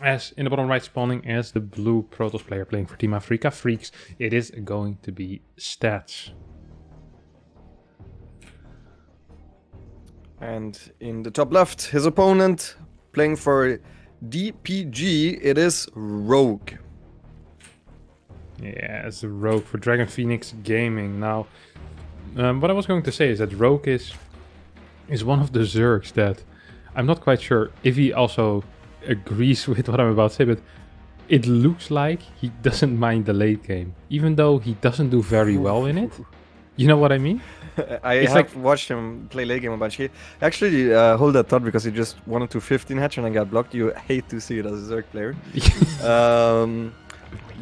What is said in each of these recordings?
as in the bottom right spawning as the blue Protoss player playing for Team Africa Freaks, it is going to be Stats. And in the top left, his opponent playing for DPG, it is Rogue. Yeah, it's a Rogue for Dragon Phoenix Gaming. Now, what I was going to say is that Rogue is one of the Zergs that I'm not quite sure if he also agrees with what I'm about to say, but it looks like he doesn't mind the late game, even though he doesn't do very well in it. You know what I mean? I It's have watched him play late game a bunch. He actually hold that thought because he just wanted to 15 hatch and then got blocked. You hate to see it as a Zerg player.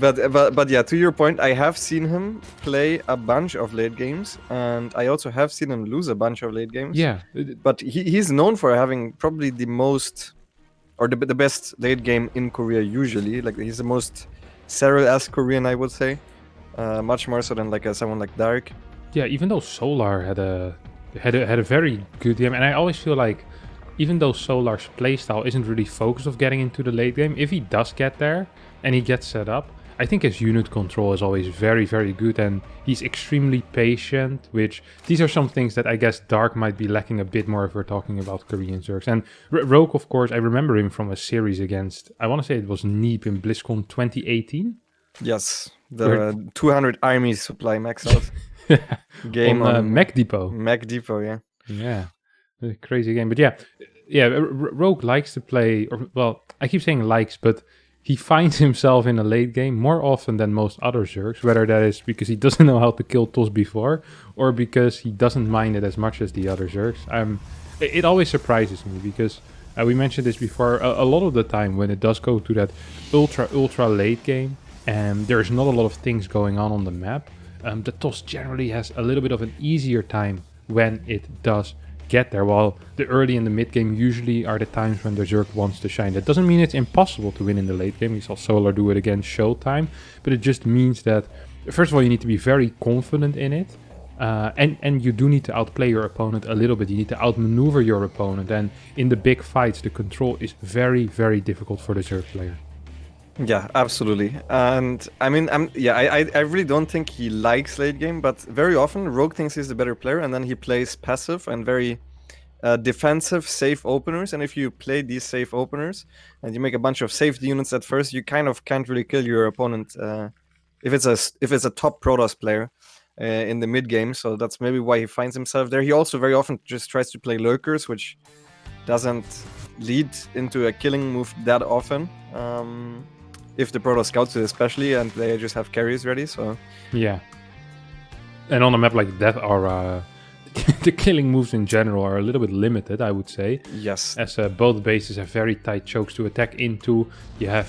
But yeah, to your point, I have seen him play a bunch of late games, and I also have seen him lose a bunch of late games. Yeah. But he's known for having probably the most, or the best late game in Korea usually. Like he's the most Cyril-esque Korean, I would say. Much more so than like someone like Dark. Yeah, even though Solar had a very good game, and I always feel like even though Solar's playstyle isn't really focused of getting into the late game, if he does get there and he gets set up, I think his unit control is always very, very good, and he's extremely patient, which these are some things that I guess Dark might be lacking a bit more if we're talking about Korean Zergs. And Rogue, of course, I remember him from a series against, I want to say it was Neep in BlizzCon 2018. Yes, the 200 army supply max out. Game on Mech Depot. Mech Depot, yeah. Yeah, a crazy game. But yeah, Rogue likes to play, or well, I keep saying likes, but he finds himself in a late game more often than most other Zergs, whether that is because he doesn't know how to kill TOS before, or because he doesn't mind it as much as the other Zergs. It always surprises me because we mentioned this before, a lot of the time when it does go to that ultra late game, and there's not a lot of things going on the map, the TOS generally has a little bit of an easier time when it does get there, while the early and the mid game usually are the times when the Zerg wants to shine. That doesn't mean it's impossible to win in the late game. We saw Solar do it against Showtime, but it just means that, first of all, you need to be very confident in it, and you do need to outplay your opponent a little bit. You need to outmaneuver your opponent, and in the big fights, the control is very, very difficult for the Zerg player. Yeah, absolutely. And I mean, I really don't think he likes late game, but very often Rogue thinks he's the better player, and then he plays passive and very defensive, safe openers. And if you play these safe openers and you make a bunch of safety units at first, you kind of can't really kill your opponent if it's a top Protoss player in the mid game. So that's maybe why he finds himself there. He also very often just tries to play lurkers, which doesn't lead into a killing move that often. If the Protoss scouts it especially, and they just have carries ready, so... Yeah. And on a map like that, the killing moves in general are a little bit limited, I would say. Yes. As both bases have very tight chokes to attack into, you have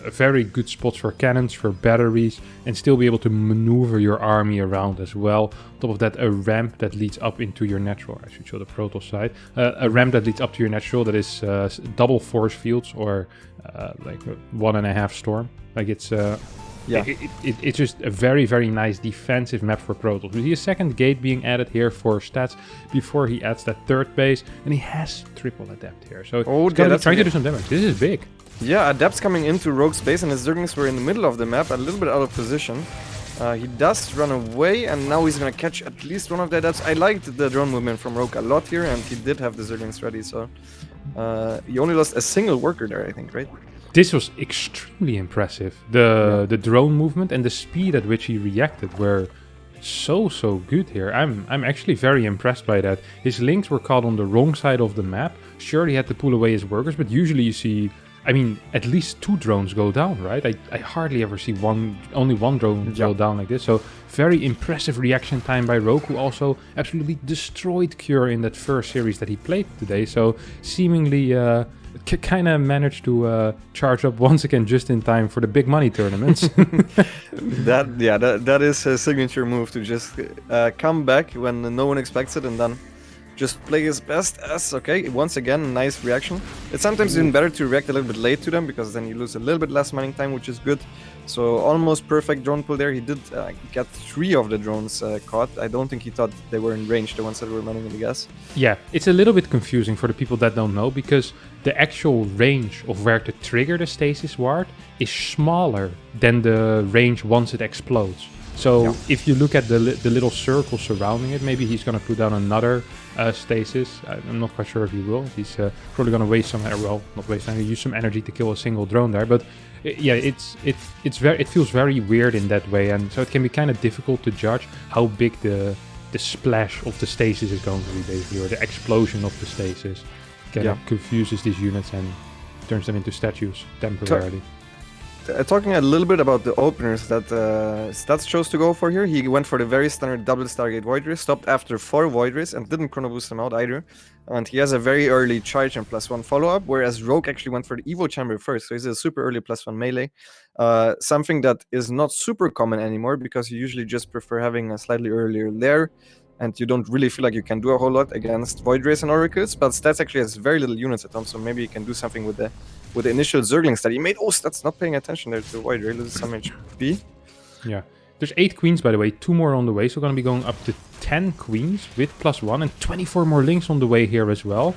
very good spots for cannons, for batteries, and still be able to maneuver your army around as well. On top of that, a ramp that leads up into your natural. I should show the Protoss side. A ramp that leads up to your natural that is double force fields, or like 1.5 storm. Like it's... Yeah. It's just a very, very nice defensive map for Protoss. We see a second gate being added here for Stats before he adds that third base, and he has triple adept here. So he's going to be trying to do some damage. This is big. Yeah, adepts coming into Rogue's base, and his Zerglings were in the middle of the map, a little bit out of position. He does run away, and now he's going to catch at least one of the adepts. I liked the drone movement from Rogue a lot here, and he did have the Zerglings ready, so... he only lost a single worker there, I think, right? This was extremely impressive. The drone movement and the speed at which he reacted were so good here. I'm actually very impressed by that. His links were caught on the wrong side of the map. Sure, he had to pull away his workers, but usually you see, I mean, at least 2 drones go down, right? I hardly ever see only one drone go down like this. So very impressive reaction time by Rogue, who also absolutely destroyed Cure in that first series that he played today. So seemingly kind of managed to charge up once again just in time for the big money tournaments. that is a signature move, to just come back when no one expects it and then just play his best S. Okay, once again, nice reaction. It's sometimes even better to react a little bit late to them, because then you lose a little bit less mining time, which is good. So almost perfect drone pull there. He did get 3 of the drones caught. I don't think he thought they were in range, the ones that were mining in the gas. Yeah, it's a little bit confusing for the people that don't know, because the actual range of where to trigger the stasis ward is smaller than the range once it explodes. So if you look at the little circle surrounding it, maybe he's going to put down another stasis. I'm not quite sure if he will. He's probably going to waste some, well, not waste energy, use some energy to kill a single drone there. But yeah, it feels very weird in that way, and so it can be kind of difficult to judge how big the splash of the stasis is going to be, basically, or the explosion of the stasis. Kind of confuses these units and turns them into statues temporarily. Talking a little bit about the openers that Stats chose to go for here, he went for the very standard double Stargate Void Ray, stopped after 4 Void Rays and didn't chrono boost them out either. And he has a very early charge and +1 follow-up, whereas Rogue actually went for the Evo Chamber first, so he's a super early +1 melee. Something that is not super common anymore, because you usually just prefer having a slightly earlier lair, and you don't really feel like you can do a whole lot against Void Rays and Oracles, but Stats actually has very little units at home, so maybe you can do something with the initial Zerglings that he made. Oh, Stats not paying attention there to the Void Ray, loses some HP. Yeah. There's 8 queens, by the way, 2 more on the way, so we're going to be going up to 10 queens with +1, and 24 more links on the way here as well.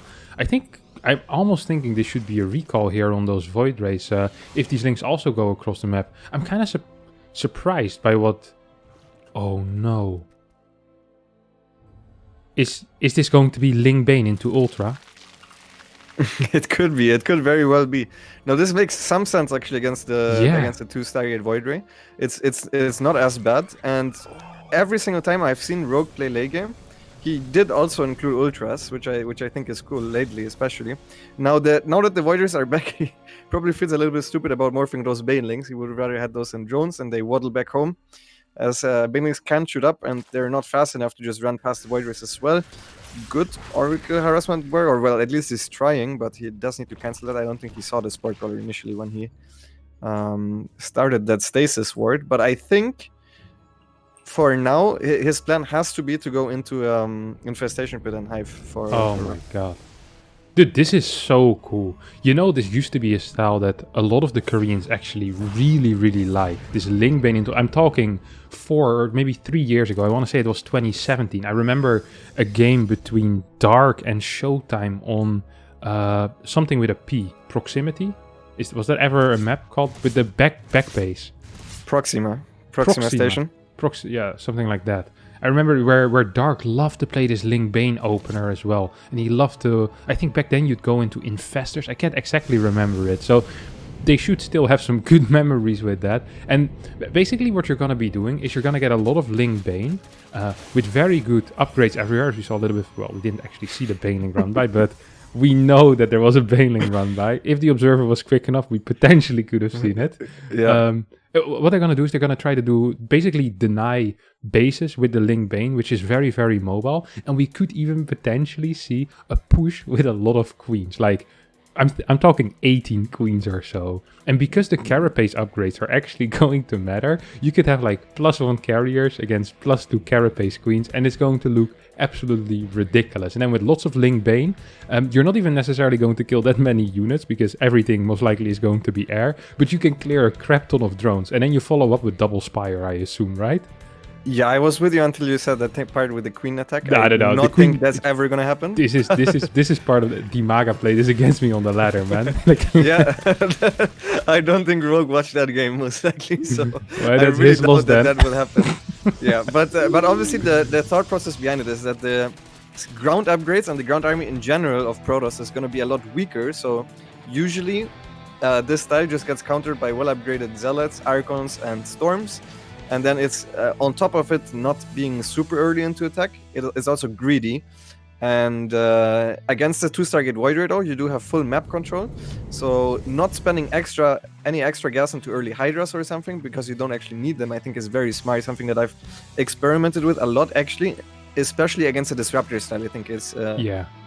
I'm almost thinking this should be a recall here on those Void Rays, if these links also go across the map. I'm kind of surprised by what... Oh no. Is this going to be Ling Bane into Ultra? It could be. It could very well be. Now this makes some sense actually against the 2 Stargate Void Ray. It's not as bad, and every single time I've seen Rogue play late game, he did also include Ultras, which I think is cool lately, especially. Now that the Void Rays are back, he probably feels a little bit stupid about morphing those Banelings. He would rather had those in drones, and they waddle back home, as Banelings can shoot up, and they're not fast enough to just run past the Void Rays as well. Good Oracle harassment work, or well, at least he's trying, but he does need to cancel that. I don't think he saw the Sport Collar initially when he started that stasis ward, but I think for now his plan has to be to go into Infestation Pit and Hive for... Oh my god. Dude, this is so cool. You know, this used to be a style that a lot of the Koreans actually really, really like. This Ling Bane into... I'm talking 4 or maybe 3 years ago. I want to say it was 2017. I remember a game between Dark and Showtime on something with a P. Proximity? Was that ever a map called? With the back base? Proxima Station? Yeah, something like that. I remember where Dark loved to play this Ling Bane opener as well. And he loved to... I think back then you'd go into Infestors. I can't exactly remember it. So they should still have some good memories with that. And basically what you're going to be doing is you're going to get a lot of Ling Bane with very good upgrades everywhere. As we saw a little bit... Well, we didn't actually see the Baneling run by, but we know that there was a Baneling run by. If the Observer was quick enough, we potentially could have seen it. Yeah. What they're going to do is they're going to try to do basically deny bases with the Ling Bane, which is very, very mobile. And we could even potentially see a push with a lot of queens. Like, I'm talking 18 queens or so. And because the carapace upgrades are actually going to matter, you could have like +1 carriers against +2 carapace queens, and it's going to look absolutely ridiculous. And then with lots of Ling Bane, you're not even necessarily going to kill that many units, because everything most likely is going to be air, but you can clear a crap ton of drones, and then you follow up with double Spire, I assume, right? Yeah, I was with you until you said that part with the Queen attack. No, I do not think that's ever gonna happen. This is part of the Maga play. This is against me on the ladder, man. Yeah, I don't think Rogue watched that game most likely, so well, I really doubt that that will happen. Yeah, but obviously the thought process behind it is that the ground upgrades and the ground army in general of Protoss is gonna be a lot weaker. So usually this style just gets countered by well upgraded Zealots, Archons, and Storms. And then it's on top of it not being super early into attack, it's also greedy. And against the 2 Stargate Void Ray, though, you do have full map control. So not spending any extra gas into early Hydras or something, because you don't actually need them, I think is very smart. Something that I've experimented with a lot, actually, especially against the Disruptor style. I think is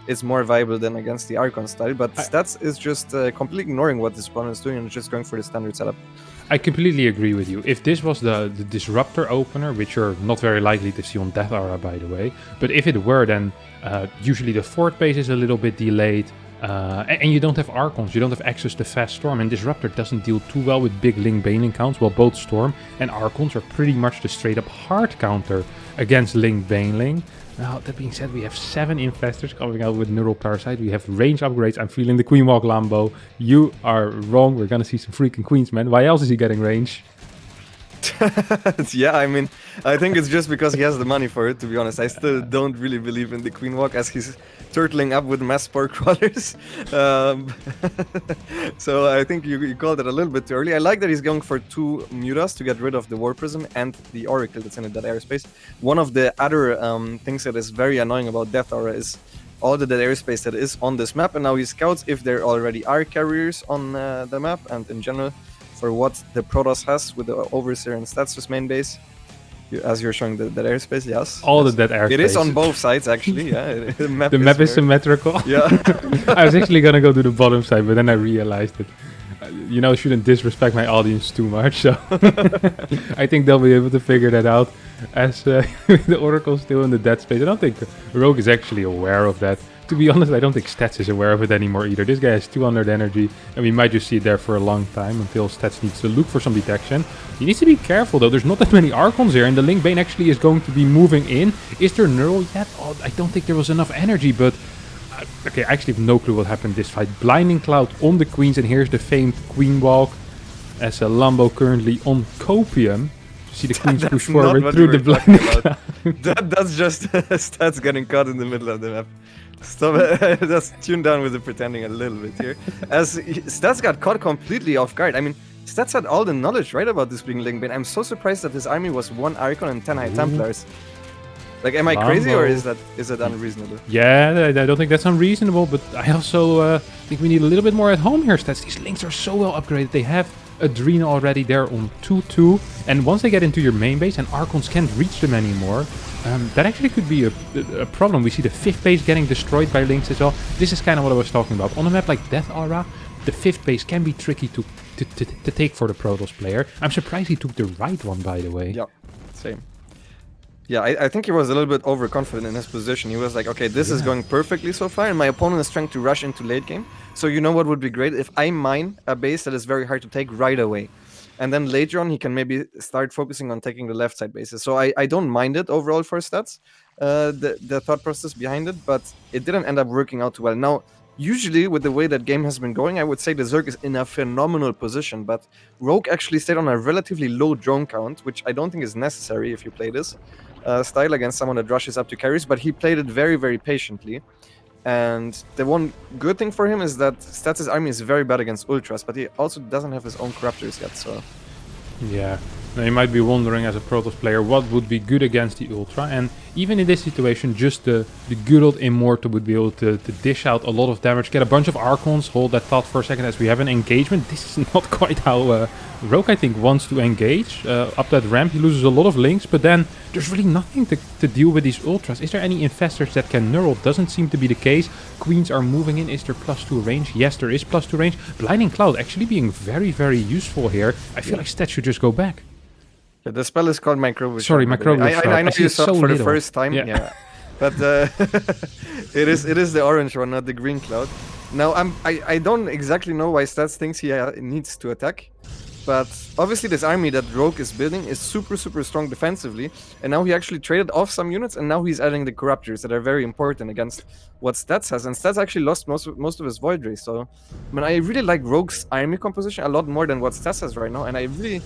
is more viable than against the Archon style. But Stats is just completely ignoring what this opponent is doing and just going for the standard setup. I completely agree with you. If this was the Disruptor opener, which you're not very likely to see on Death Aura, by the way, but if it were, then usually the forward pace is a little bit delayed, and you don't have Archons, you don't have access to Fast Storm, and Disruptor doesn't deal too well with big Link Baneling counts, while both Storm and Archons are pretty much the straight-up hard counter against Link Baneling. Now, that being said, we have 7 Infestors coming out with Neural Parasite. We have range upgrades. I'm feeling the Queen Walk Lambo. You are wrong. We're going to see some freaking Queens, man. Why else is he getting range? Yeah, I mean, I think it's just because he has the money for it, to be honest. I still don't really believe in the Queen Walk as he's turtling up with mass spore crawlers. So I think you called it a little bit too early. I like that he's going for 2 Mutas to get rid of the War Prism and the Oracle that's in that airspace. One of the other things that is very annoying about Death Aura is all the dead airspace that is on this map, and now he scouts if there already are carriers on the map, and in general for what the Protoss has with the Overseer and Stats' main base. As you're showing the airspace, yes. All the dead airspace. It is on both sides, actually, yeah. The map is symmetrical. Yeah. I was actually going to go to the bottom side, but then I realized that, shouldn't disrespect my audience too much, so I think they'll be able to figure that out as the Oracle's still in the dead space. I don't think Rogue is actually aware of that. To be honest, I don't think Stats is aware of it anymore either. This guy has 200 energy, and we might just see it there for a long time until Stats needs to look for some detection. He needs to be careful, though. There's not that many Archons here, and the Link Bane actually is going to be moving in. Is there Neural yet? Oh, I don't think there was enough energy, but... okay, I actually have no clue what happened this fight. Blinding Cloud on the Queens, and here's the famed Queen Walk as a Lambo currently on Copium. See the Queens push forward through the Blinding Cloud. That's just Stats getting caught in the middle of the map. Stop it. Just tune down with the pretending a little bit here. As Stats got caught completely off guard. I mean, Stats had all the knowledge right about this being Link Bane. I'm so surprised that his army was 1 Archon and 10 High Templars. Like, am I crazy or is it unreasonable? Yeah, I don't think that's unreasonable, but I also think we need a little bit more at home here, Stats. These links are so well upgraded. They have Adrena already there on 2-2, and once they get into your main base and Archons can't reach them anymore, that actually could be a problem. We see the 5th base getting destroyed by links as well. This is kind of what I was talking about. On a map like Death Aura, the 5th base can be tricky to take for the Protoss player. I'm surprised he took the right one, by the way. Yeah, same. Yeah, I think he was a little bit overconfident in his position. He was like, okay, this is going perfectly so far, and my opponent is trying to rush into late game. So you know what would be great? If I mine a base that is very hard to take right away. And then later on, he can maybe start focusing on taking the left side bases. So I don't mind it overall for Stats, the thought process behind it, but it didn't end up working out too well. Now, usually with the way that game has been going, I would say the Zerg is in a phenomenal position, but Rogue actually stayed on a relatively low drone count, which I don't think is necessary if you play this style against someone that rushes up to carries, but he played it very, very patiently. And the one good thing for him is that Stats' army is very bad against Ultras, but he also doesn't have his own Corruptors yet, so... Yeah, now you might be wondering as a Protoss player what would be good against the Ultra, and even in this situation, just the good old Immortal would be able to dish out a lot of damage, get a bunch of Archons, hold that thought for a second as we have an engagement. This is not quite how Rogue, I think, wants to engage. Up that ramp, he loses a lot of links, but then there's really nothing to deal with these Ultras. Is there any Infestors that can Neural? Doesn't seem to be the case. Queens are moving in. Is there +2 range? Yes, there is +2 range. Blinding Cloud actually being very, very useful here. I feel like Stats should just go back. Yeah, the spell is called Microbial. Sorry, Microbial. I know you saw it for little. the first time. Yeah. But it is the orange one, not the green cloud. Now, I don't exactly know why Stats thinks he needs to attack. But obviously this army that Rogue is building is super, super strong defensively. And now he actually traded off some units, and now he's adding the Corruptors that are very important against what Stats has. And Stats actually lost most of his Void Rays. So, I mean, I really like Rogue's army composition a lot more than what Stats has right now. And I really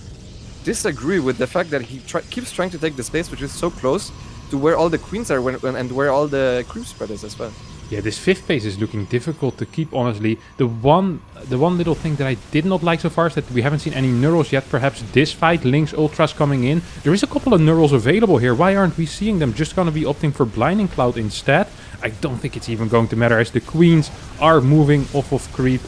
disagree with the fact that he keeps trying to take the space, which is so close to where all the Queens are and where all the creep spread is as well. Yeah, this 5th base is looking difficult to keep, honestly. The one little thing that I did not like so far is that we haven't seen any Neurals yet. Perhaps this fight, Link's Ultras coming in. There is a couple of Neurals available here. Why aren't we seeing them? Just gonna be opting for Blinding Cloud instead. I don't think it's even going to matter as the Queens are moving off of creep.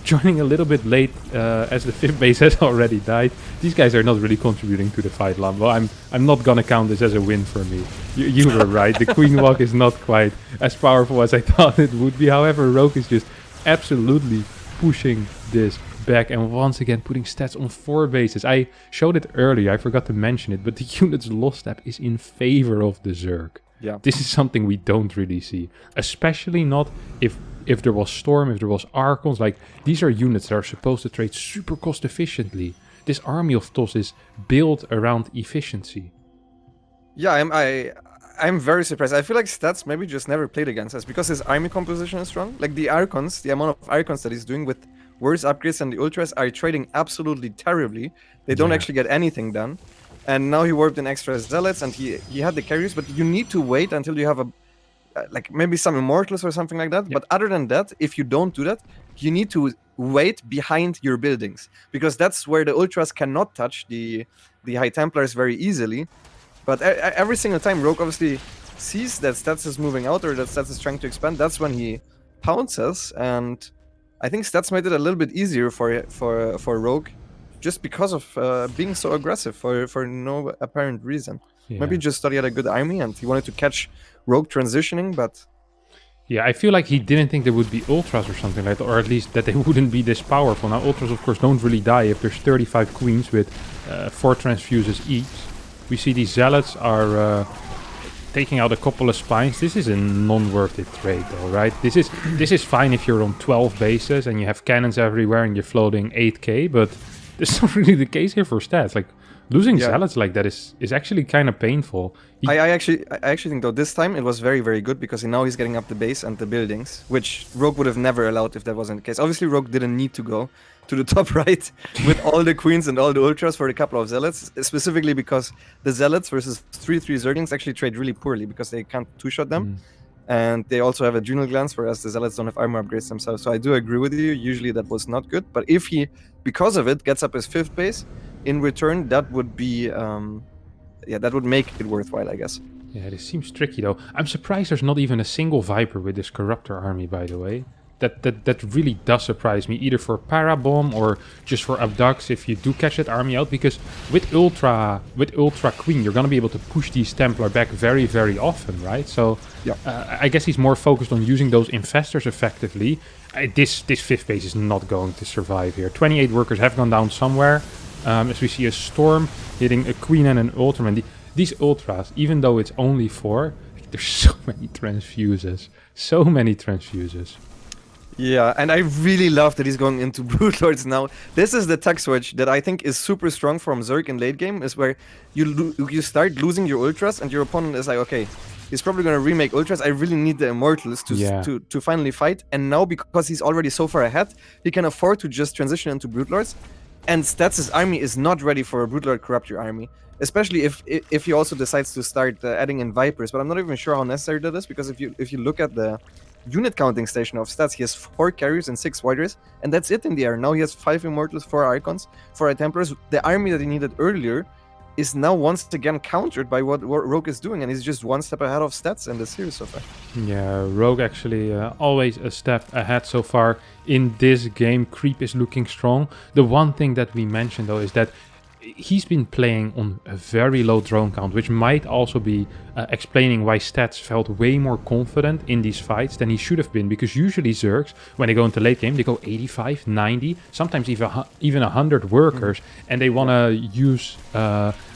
Joining a little bit late as the 5th base has already died. These guys are not really contributing to the fight, Lambo. I'm not gonna count this as a win for me. You were right. The Queen Walk is not quite as powerful as I thought it would be. However, Rogue is just absolutely pushing this back and once again putting stats on 4 bases. I showed it earlier, I forgot to mention it, but the unit's loss step is in favor of the Zerg. Yeah. This is something we don't really see, especially not if there was Storm, if there was Archons. Like, these are units that are supposed to trade super cost efficiently. This army of TOS is built around efficiency. Yeah, I'm very surprised. I feel like Stats maybe just never played against us because his army composition is strong. Like the Archons, the amount of Archons that he's doing with worse upgrades than the Ultras are trading absolutely terribly. They don't actually get anything done. And now he warped in extra Zealots and he had the carriers, but you need to wait until you have a like maybe some Immortals or something like that. Yep. But other than that, if you don't do that, you need to wait behind your buildings because that's where the Ultras cannot touch the High Templars very easily. But every single time Rogue obviously sees that Stats is moving out or that Stats is trying to expand, that's when he pounces. And I think Stats made it a little bit easier for Rogue just because of being so aggressive for no apparent reason. Yeah. Maybe just thought he had a good army and he wanted to catch Rogue transitioning, but... Yeah, I feel like he didn't think there would be Ultras or something like that, or at least that they wouldn't be this powerful. Now, Ultras, of course, don't really die if there's 35 Queens with 4 transfuses each. We see these Zealots are taking out a couple of Spines. This is a non-worth it trade, though, right? This is fine if you're on 12 bases and you have cannons everywhere and you're floating 8k, but that's not really the case here for Stats. Like, losing Zealots like that is actually kind of painful. I actually think, though, this time it was very, very good because now he's getting up the base and the buildings, which Rogue would have never allowed if that wasn't the case. Obviously, Rogue didn't need to go to the top right with all the Queens and all the Ultras for a couple of Zealots, specifically because the Zealots versus 3/3 Zerglings actually trade really poorly because they can't two-shot them. And they also have adrenal glands, whereas the Zealots don't have armor upgrades themselves. So I do agree with you. Usually that was not good. But if he, because of it, gets up his 5th base, in return, that would be, that would make it worthwhile, I guess. Yeah, this seems tricky, though. I'm surprised there's not even a single Viper with this Corruptor army, by the way. That really does surprise me, either for Parabomb or just for Abducts if you do catch that army out, because with Ultra Queen, you're going to be able to push these Templar back very, very often, right? So I guess he's more focused on using those Infestors effectively. This 5th base is not going to survive here. 28 workers have gone down somewhere. As we see a Storm hitting a Queen and an Ultraman. These Ultras, even though it's only 4, there's so many transfuses. So many transfuses. Yeah, and I really love that he's going into Brood Lords now. This is the tech switch that I think is super strong from Zerg in late game, is where you start losing your Ultras and your opponent is like, okay, he's probably going to remake Ultras. I really need the Immortals to finally fight. And now, because he's already so far ahead, he can afford to just transition into Brood Lords. And Stats' army is not ready for a Brood Lord Corruptor army, especially if he also decides to start adding in Vipers. But I'm not even sure how necessary that is, because if you look at the unit counting station of Stats, he has 4 carriers and 6 Voiders, and that's it in the air. Now he has 5 Immortals, 4 Archons, 4 Templars. The army that he needed earlier is now once again countered by what Rogue is doing, and he's just one step ahead of Stats in the series so far. Yeah, Rogue actually always a step ahead so far in this game. Creep is looking strong. The one thing that we mentioned, though, is that he's been playing on a very low drone count, which might also be explaining why Stats felt way more confident in these fights than he should have been, because usually Zergs, when they go into late game, they go 85, 90, sometimes even 100 workers, and they want to use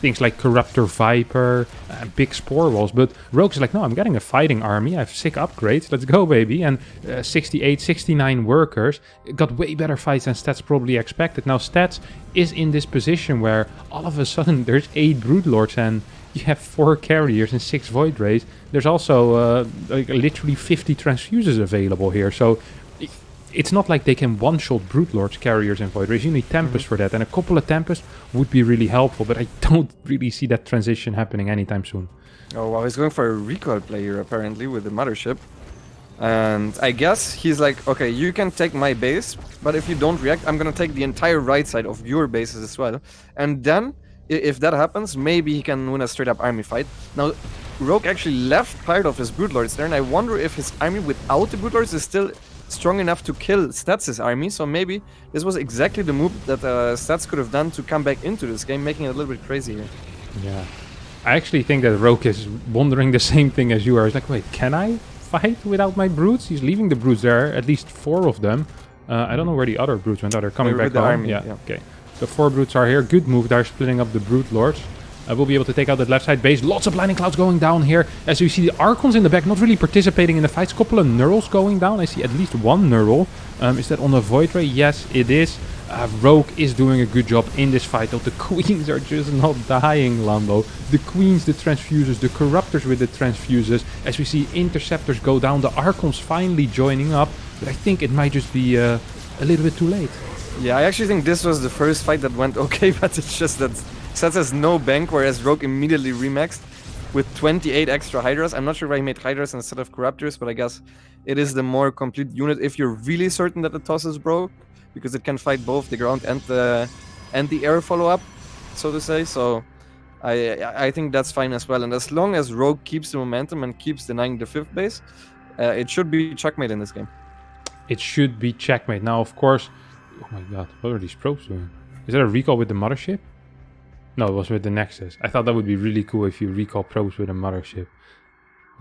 things like Corruptor Viper, big Spore Walls, but Rogue's like, no, I'm getting a fighting army, I have sick upgrades, let's go, baby, and 68, 69 workers, got way better fights than Stats probably expected. Now Stats is in this position where all of a sudden there's 8 Broodlords and you have 4 carriers and 6 Void Rays. There's also like literally 50 transfuses available here. So it's not like they can one-shot Broodlords, carriers and Void Rays. You need Tempest for that, and a couple of Tempest would be really helpful, but I don't really see that transition happening anytime soon. Oh wow, he's going for a recoil play here apparently with the Mothership. And I guess he's like, okay, you can take my base, but if you don't react, I'm gonna take the entire right side of your bases as well. And then, if that happens, maybe he can win a straight-up army fight. Now, Rogue actually left part of his Broodlords there, and I wonder if his army without the Broodlords is still strong enough to kill Stats' army. So maybe this was exactly the move that Stats could have done to come back into this game, making it a little bit crazy here. Yeah. I actually think that Rogue is wondering the same thing as you are. It's like, wait, can I fight without my brutes? He's leaving the brutes there, at least 4 of them. I don't know where the other brutes went. Oh, they're coming back the home. army, Yeah, yeah. okay. So 4 brutes are here. Good move. They're splitting up the brute lords. We'll be able to take out that left side base. Lots of blinding clouds going down here. As you see the Archons in the back, not really participating in the fights. Couple of Neurals going down. I see at least 1 Neural. Is that on a Void Ray? Yes, it is. Rogue is doing a good job in this fight, though the queens are just not dying, Lambo. The queens, the transfuses, the corruptors with the transfuses. As we see interceptors go down, the Archons finally joining up. But I think it might just be a little bit too late. Yeah, I actually think this was the first fight that went okay, but it's just that Stats has no bank, whereas Rogue immediately remaxed with 28 extra Hydras. I'm not sure why he made Hydras instead of Corruptors, but I guess it is the more complete unit if you're really certain that the toss is broke, because it can fight both the ground and the air follow-up, so to say. So I think that's fine as well. And as long as Rogue keeps the momentum and keeps denying the 5th base, it should be checkmate in this game. It should be checkmate. Now, of course... Oh my god, what are these probes doing? Is that a recall with the mothership? No, it was with the Nexus. I thought that would be really cool if you recall probes with a mothership.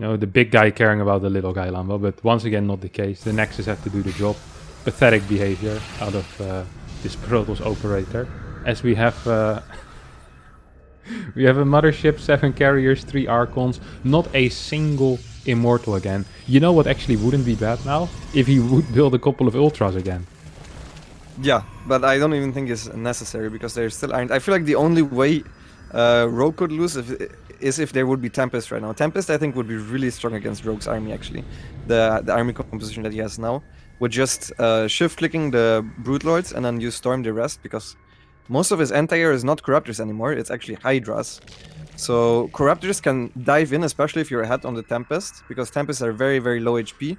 You know, the big guy caring about the little guy, Lambo. But once again, not the case. The Nexus have to do the job. Pathetic behavior out of this Protoss operator. As we have... we have a mothership, 7 carriers, 3 Archons. Not a single Immortal again. You know what actually wouldn't be bad now? If he would build a couple of Ultras again. Yeah, but I don't even think it's necessary because there still aren't. I feel like the only way Rogue could lose is if there would be Tempest right now. Tempest, I think, would be really strong against Rogue's army, actually. The army composition that he has now. With just shift-clicking the Brute Lords and then you storm the rest, because most of his anti-air is not Corruptors anymore, it's actually Hydras. So Corruptors can dive in, especially if you're ahead on the Tempest, because Tempests are very, very low HP.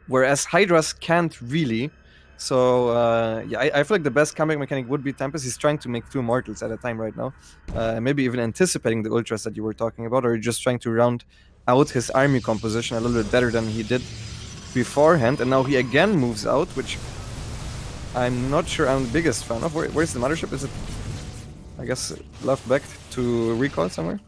Whereas Hydras can't really. So, yeah, I feel like the best comeback mechanic would be Tempest. He's trying to make 2 Mortals at a time right now. Maybe even anticipating the Ultras that you were talking about, or just trying to round out his army composition a little bit better than he did beforehand. And now he again moves out, which I'm not sure I'm the biggest fan of. Where's the mothership? Is it, I guess, left back to recall somewhere?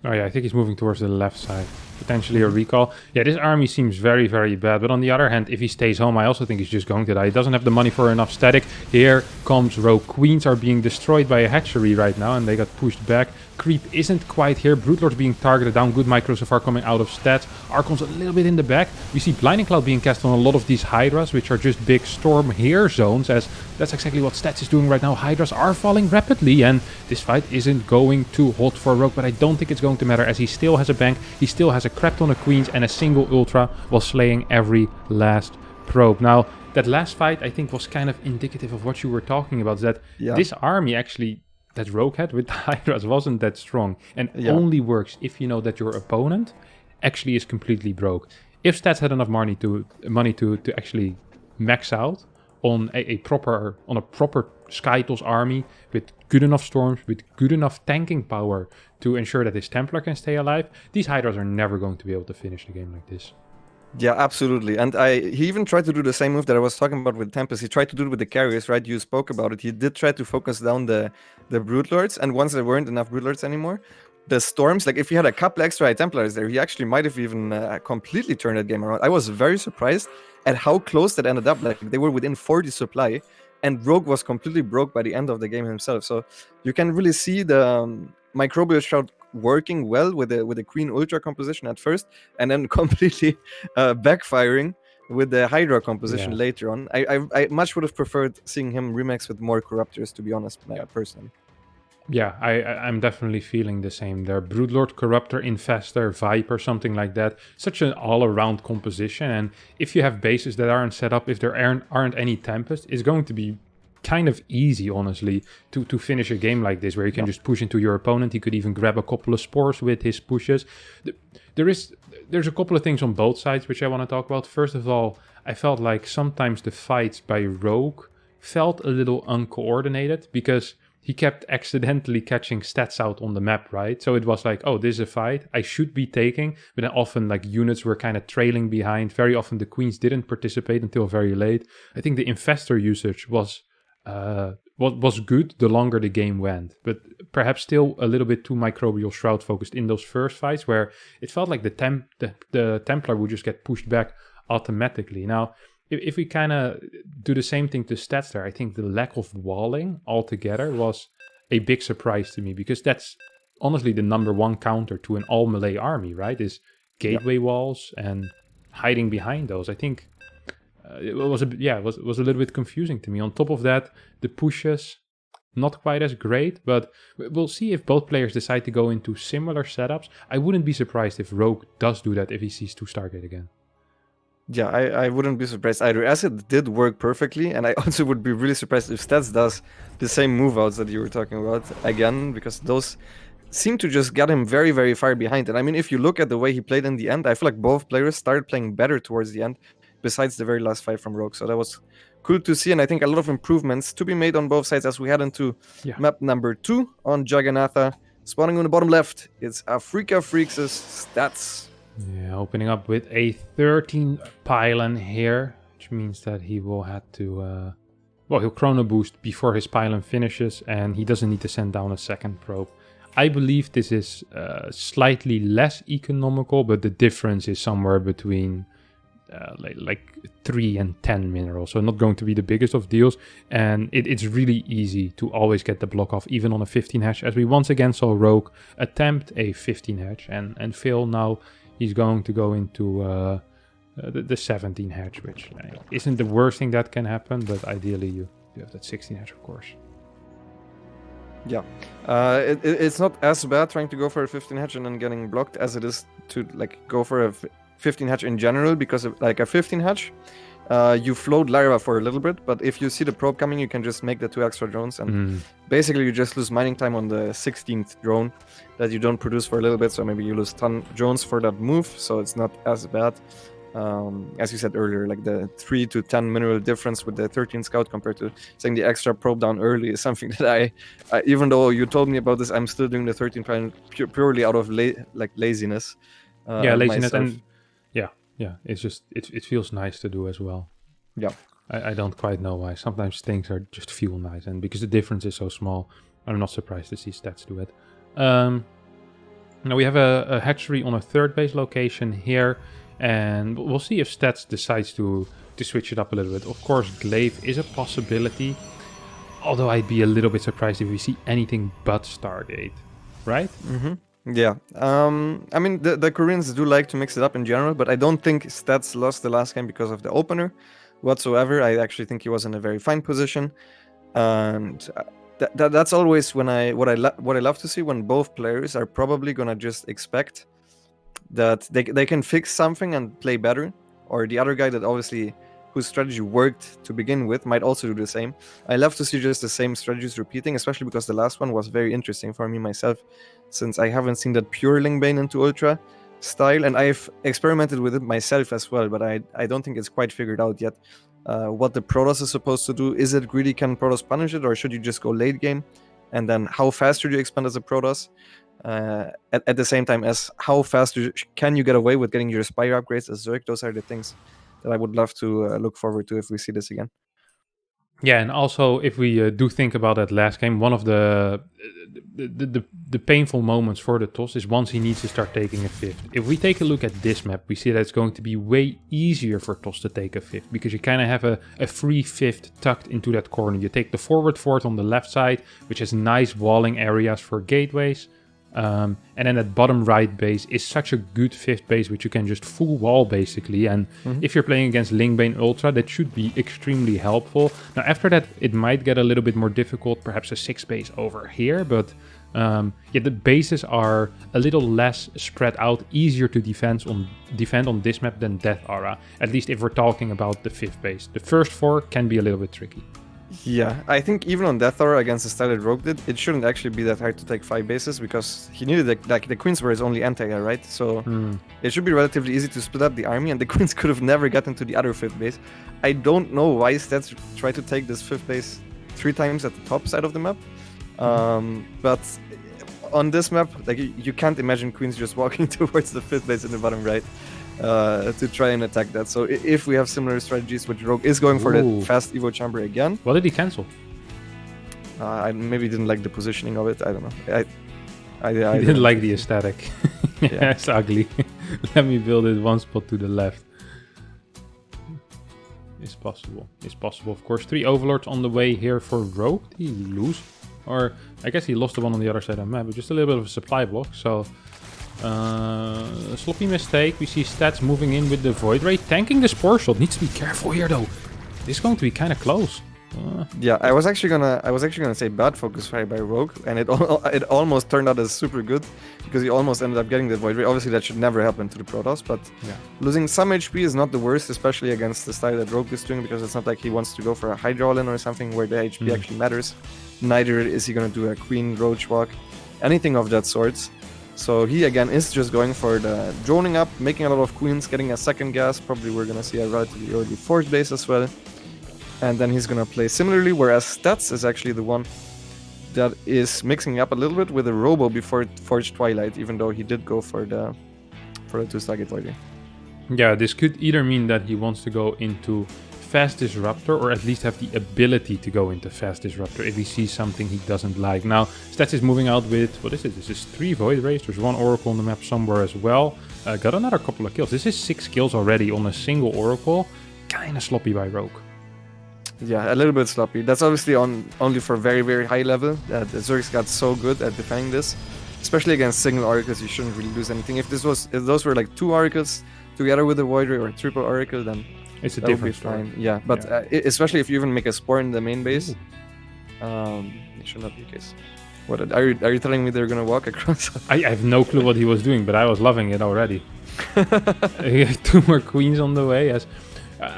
Oh yeah, I think he's moving towards the left side. Potentially a recall. Yeah, this army seems very, very bad. But on the other hand, if he stays home, I also think he's just going to die. He doesn't have the money for enough static. Here comes Rogue. Queens are being destroyed by a hatchery right now, and they got pushed back. Creep isn't quite here. Brute Lord's being targeted down. Good micro so far coming out of stats. Archon's a little bit in the back. We see Blinding Cloud being cast on a lot of these Hydras, which are just big storm here zones, as that's exactly what stats is doing right now. Hydras are falling rapidly, and this fight isn't going too hot for Rogue, but I don't think it's going to matter, as he still has a bank. He still has a crap ton of queens and a single ultra while slaying every last probe. Now, that last fight, I think, was kind of indicative of what you were talking about, that this army actually, that Rogue had with the Hydras, wasn't that strong, and only works if you know that your opponent actually is completely broke. If stats had enough money to actually max out on a proper Skytos army with good enough storms, with good enough tanking power to ensure that his Templar can stay alive, these Hydras are never going to be able to finish the game like this. Yeah, absolutely. And he even tried to do the same move that I was talking about with Tempest. He tried to do it with the carriers, right? You spoke about it. He did try to focus down the Brute Lords, and once there weren't enough Brute Lords anymore, the Storms, like if he had a couple extra High Templars there, he actually might have even completely turned that game around. I was very surprised at how close that ended up. Like they were within 40 supply, and Rogue was completely broke by the end of the game himself. So you can really see the Microbial Shroud working well with the Queen Ultra composition at first, and then completely backfiring with the Hydra composition later on. I much would have preferred seeing him remix with more Corruptors, to be honest, personally. Yeah, I'm definitely feeling the same there. Broodlord, Corruptor, Infestor, Viper, something like that. Such an all-around composition, and if you have bases that aren't set up, if there aren't any Tempest, it's going to be kind of easy, honestly, to finish a game like this, where you can just push into your opponent. He could even grab a couple of spores with his pushes. There's a couple of things on both sides which I want to talk about. First of all, I felt like sometimes the fights by Rogue felt a little uncoordinated, because he kept accidentally catching stats out on the map, right? So it was like, oh, this is a fight I should be taking, but then often like units were kind of trailing behind. Very often the queens didn't participate until very late. I think the infestor usage was good the longer the game went, but perhaps still a little bit too microbial shroud focused in those first fights where it felt like the Templar would just get pushed back automatically. Now, if we kind of do the same thing to stats there, I think the lack of walling altogether was a big surprise to me, because that's honestly the number one counter to an all melee army, right? Is gateway walls and hiding behind those. I think it was a little bit confusing to me. On top of that, the pushes not quite as great, but we'll see if both players decide to go into similar setups. I wouldn't be surprised if Rogue does do that if he sees 2 Stargate again. Yeah, I wouldn't be surprised either, as it did work perfectly, and I also would be really surprised if Stats does the same move outs that you were talking about again, because those seem to just get him very, very far behind. And I mean, if you look at the way he played in the end, I feel like both players started playing better towards the end, besides the very last fight from Rogue. So that was cool to see, and I think a lot of improvements to be made on both sides as we head into map number 2 on Jagannatha. Spawning on the bottom left, it's Afrika Freaks' Stats. Yeah, opening up with a 13 pylon here, which means that he will have to... he'll chrono boost before his pylon finishes, and he doesn't need to send down a second probe. I believe this is slightly less economical, but the difference is somewhere between like 3 and 10 minerals, so not going to be the biggest of deals, and it's really easy to always get the block off, even on a 15 hatch, as we once again saw Rogue attempt a 15 hatch and fail. Now he's going to go into the 17 hatch, which isn't the worst thing that can happen, but ideally you have that 16 hatch, of course. Yeah, it's not as bad trying to go for a 15 hatch and then getting blocked as it is to like go for a 15 hatch in general, because of, like a 15 hatch, you float larva for a little bit, but if you see the probe coming, you can just make the 2 extra drones, and basically you just lose mining time on the 16th drone that you don't produce for a little bit, so maybe you lose 10 drones for that move, so it's not as bad. As you said earlier, like the 3 to 10 mineral difference with the 13 scout compared to saying the extra probe down early is something that I even though you told me about this, I'm still doing the 13 plan purely out of laziness. Laziness, and it's just it feels nice to do as well. Yeah, I don't quite know why. Sometimes things are just feel nice, and because the difference is so small, I'm not surprised to see stats do it. Now we have a hatchery on a 3rd base location here, and we'll see if stats decides to switch it up a little bit. Of course, glaive is a possibility, although I'd be a little bit surprised if we see anything but Stargate, right? Yeah, I mean, the Koreans do like to mix it up in general, but I don't think Stats lost the last game because of the opener whatsoever. I actually think he was in a very fine position, and that's always what I love to see, when both players are probably gonna just expect that they can fix something and play better, or the other guy that obviously whose strategy worked to begin with might also do the same. I love to see just the same strategies repeating, especially because the last one was very interesting for me myself, since I haven't seen that pure Lingbane into Ultra style, and I've experimented with it myself as well, but I don't think it's quite figured out yet what the Protoss is supposed to do. Is it greedy? Can Protoss punish it, or should you just go late game? And then how fast should you expand as a Protoss? At the same time as how fast can you get away with getting your Spire upgrades as Zerg? Those are the things that I would love to look forward to if we see this again. Yeah, and also if we do think about that last game, one of the painful moments for the TOS is once he needs to start taking a 5th. If we take a look at this map, we see that it's going to be way easier for TOS to take a 5th, because you kind of have a free 5th tucked into that corner. You take the forward fort on the left side, which has nice walling areas for gateways. And then that bottom right base is such a good 5th base, which you can just full wall basically, and if you're playing against Lingbane Ultra, that should be extremely helpful. Now after that it might get a little bit more difficult, perhaps a 6th base over here, but the bases are a little less spread out, easier to defend on this map than Death Aura, at least if we're talking about the 5th base. The first 4 can be a little bit tricky. Yeah, I think even on Death Aura against the style that Rogue did, it shouldn't actually be that hard to take 5 bases, because he needed the Queens were his only anti-air, right? So it should be relatively easy to split up the army, and the Queens could have never gotten to the other 5th base. I don't know why Stats try to take this 5th base 3 times at the top side of the map. But on this map, like you can't imagine queens just walking towards the 5th base in the bottom right to try and attack that. So if we have similar strategies, which Rogue is going for Ooh. the fast Evo chamber again. What did he cancel? I maybe didn't like the positioning of it. I don't know. I Didn't like the aesthetic. Yeah, Yeah. it's ugly. Let me build it one spot to the left. It's possible. It's possible, of course. 3 overlords on the way here for Rogue. Did he lose? Or I guess he lost the one on the other side of the map, but just a little bit of a supply block. So sloppy mistake. We see Stats moving in with the Void Ray, tanking the Spore Shot. Needs to be careful here though. This is going to be kind of close. Yeah, I was actually gonna say bad focus fire by Rogue, and it almost turned out as super good because he almost ended up getting the Void Ray. Obviously, that should never happen to the Protoss, but Yeah. losing some HP is not the worst, especially against the style that Rogue is doing, because it's not like he wants to go for a Hydra all-in or something where the HP actually matters. Neither is he gonna do a Queen Roach Walk, anything of that sort. So he again is just going for the droning up, making a lot of queens, getting a second gas. Probably we're gonna see a relatively early 4th base as well. And then he's gonna play similarly, whereas Stats is actually the one that is mixing up a little bit with a Robo before Forged Twilight, even though he did go for the 2 Stargate Void. Yeah, this could either mean that he wants to go into Fast Disruptor, or at least have the ability to go into Fast Disruptor if he sees something he doesn't like. Now, Stats is moving out with, what is it? This is 3 Void Rays. There's 1 Oracle on the map somewhere as well. Got another couple of kills. This is 6 kills already on a single Oracle. Kinda sloppy by Rogue. Yeah, a little bit sloppy. That's obviously only for very, very high level. The Zergs got so good at defending this, especially against single Oracles. You shouldn't really lose anything. If those were like 2 Oracles together with a Void Ray or a triple Oracle, then It's a that would be different story. fine. Yeah, but especially if you even make a Spore in the main base, it should not be the case. What are you telling me they're gonna walk across? I have no clue what he was doing, but I was loving it already. He had 2 more queens on the way. Yes.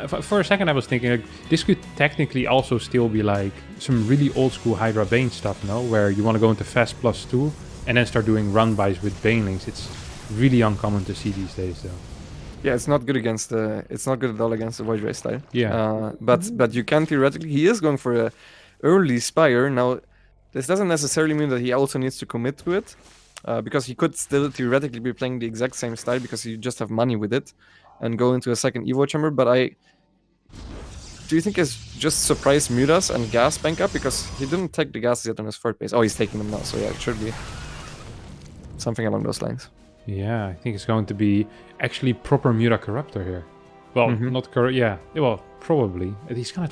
For a second I was thinking like, this could technically also still be like some really old school Hydra Bane stuff, no? Where you want to go into Fast +2 and then start doing run-bys with Banelings. It's really uncommon to see these days though. Yeah, it's not good against the. It's not good at all against the Void Ray style. Yeah. But you can theoretically. He is going for a early Spire now. This doesn't necessarily mean that he also needs to commit to it, because he could still theoretically be playing the exact same style because you just have money with it, and go into a second Evo chamber. But do you think it's just surprise Mutas and gas bank up because he didn't take the gases yet on his 4th base? Oh, he's taking them now. So yeah, it should be something along those lines. Yeah, I think it's going to be actually proper Muta Corruptor here. Well, not correct. Yeah, well, probably. He's gonna.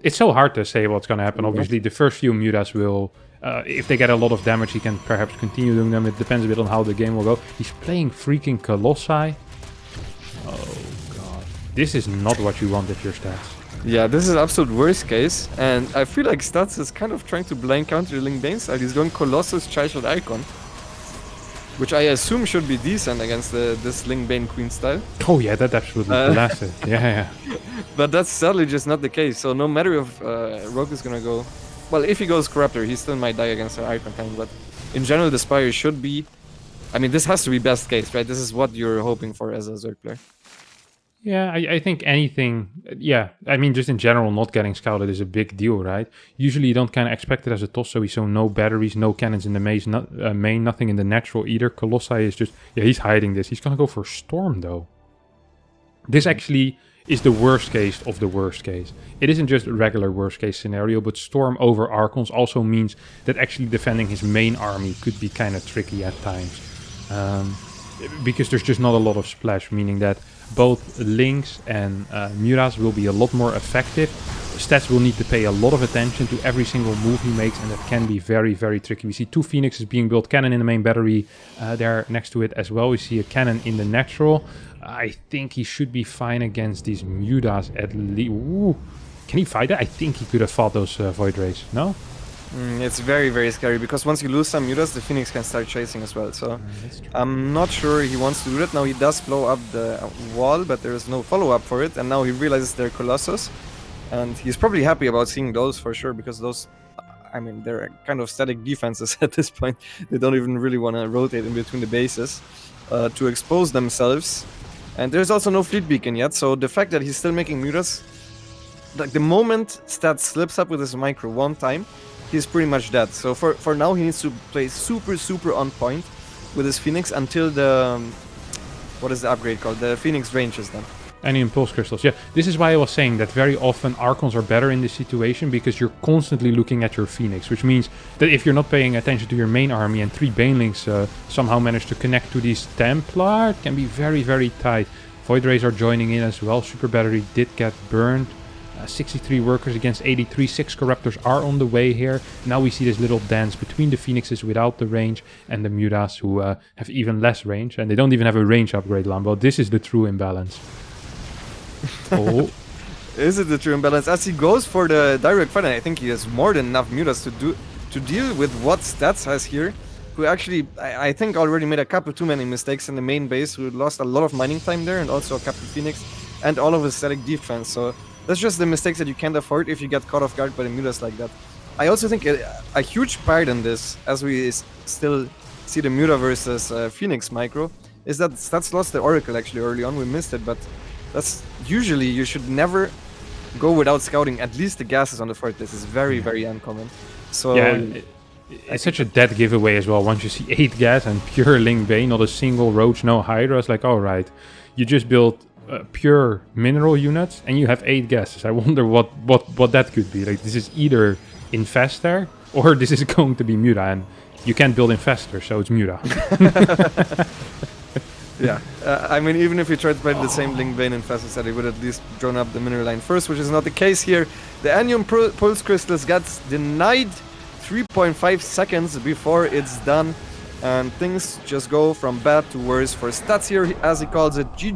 It's so hard to say what's gonna happen. Obviously, the first few Mutas will, if they get a lot of damage, he can perhaps continue doing them. It depends a bit on how the game will go. He's playing freaking Colossi. Oh god, this is not what you want if your Stats. Yeah, this is absolute worst case, and I feel like Stats is kind of trying to blind counter the Ling Bane style. He's going Colossus Childhood Icon, which I assume should be decent against this Ling Bane Queen style. Oh yeah, that absolutely blasted. Yeah. But that's sadly just not the case. So no matter if Rogue is gonna go, well, if he goes Corruptor, he still might die against an Icon kind. But in general, the Spire should be. I mean, this has to be best case, right? This is what you're hoping for as a Zerg player. Yeah, I think anything, yeah, I mean, just in general, not getting scouted is a big deal, right? Usually you don't kind of expect it as a toss, so we saw no batteries, no cannons in the main, nothing in the natural either. Colossi is just, yeah, he's hiding this. He's going to go for Storm, though. This actually is the worst case of the worst case. It isn't just a regular worst case scenario, but Storm over Archons also means that actually defending his main army could be kind of tricky at times. Because there's just not a lot of splash, meaning that both Lynx and Muras will be a lot more effective. Stats will need to pay a lot of attention to every single move he makes, and that can be very, very tricky. We see 2 Phoenixes being built, cannon in the main battery there next to it as well. We see a cannon in the natural. I think he should be fine against these Mutas at least. Ooh. Can he fight that? I think he could have fought those Void Rays, no? It's very, very scary because once you lose some Mutas, the Phoenix can start chasing as well. So I'm not sure he wants to do that. Now he does blow up the wall, but there is no follow-up for it. And now he realizes they're Colossus. And he's probably happy about seeing those for sure because those, I mean, they're kind of static defenses at this point. They don't even really want to rotate in between the bases to expose themselves. And there's also no fleet beacon yet. So the fact that he's still making Mutas, like the moment Stats slips up with his micro one time, he's pretty much dead. So for now, he needs to play super on point with his Phoenix until the what is the upgrade called? The Phoenix range is done. Any impulse crystals. Yeah, this is why I was saying that very often Archons are better in this situation, because you're constantly looking at your Phoenix, which means that if you're not paying attention to your main army and 3 Banelings somehow manage to connect to these Templar, it can be very tight. Void Rays are joining in as well. Super Battery did get burned. 63 workers against 83. 6 Corruptors are on the way here. Now we see this little dance between the Phoenixes without the range and the Mutas who have even less range. And they don't even have a range upgrade, Lambo. This is the true imbalance. Oh. Is it the true imbalance? As he goes for the direct fight, and I think he has more than enough Mutas to deal with what Stats has here, who actually, I think, already made a couple too many mistakes in the main base, who lost a lot of mining time there, and also Captain Phoenix, and all of his static defense. So that's just the mistakes that you can't afford if you get caught off guard by the Mutas like that. I also think a huge part in this, as we still see the Muta versus Phoenix micro, is that Stats lost the Oracle actually early on. We missed it, but that's usually you should never go without scouting at least the gases on the fortress. Is very uncommon. So yeah, it's such a dead giveaway as well. Once you see 8 gas and pure Ling Bane, not a single roach, no Hydra, it's like, alright, you just built pure mineral units and you have 8 gases. I wonder what that could be. Like, this is either Infestor or this is going to be Muta, and you can't build Infestor, so it's Muta. Yeah, I mean, even if he tried to play the same Ling Bane Infestor set, he would at least drawn up the mineral line first, which is not the case here. The Anium Pulse Crystals gets denied 3.5 seconds before it's done, and things just go from bad to worse for Stats here, as he calls it. GG.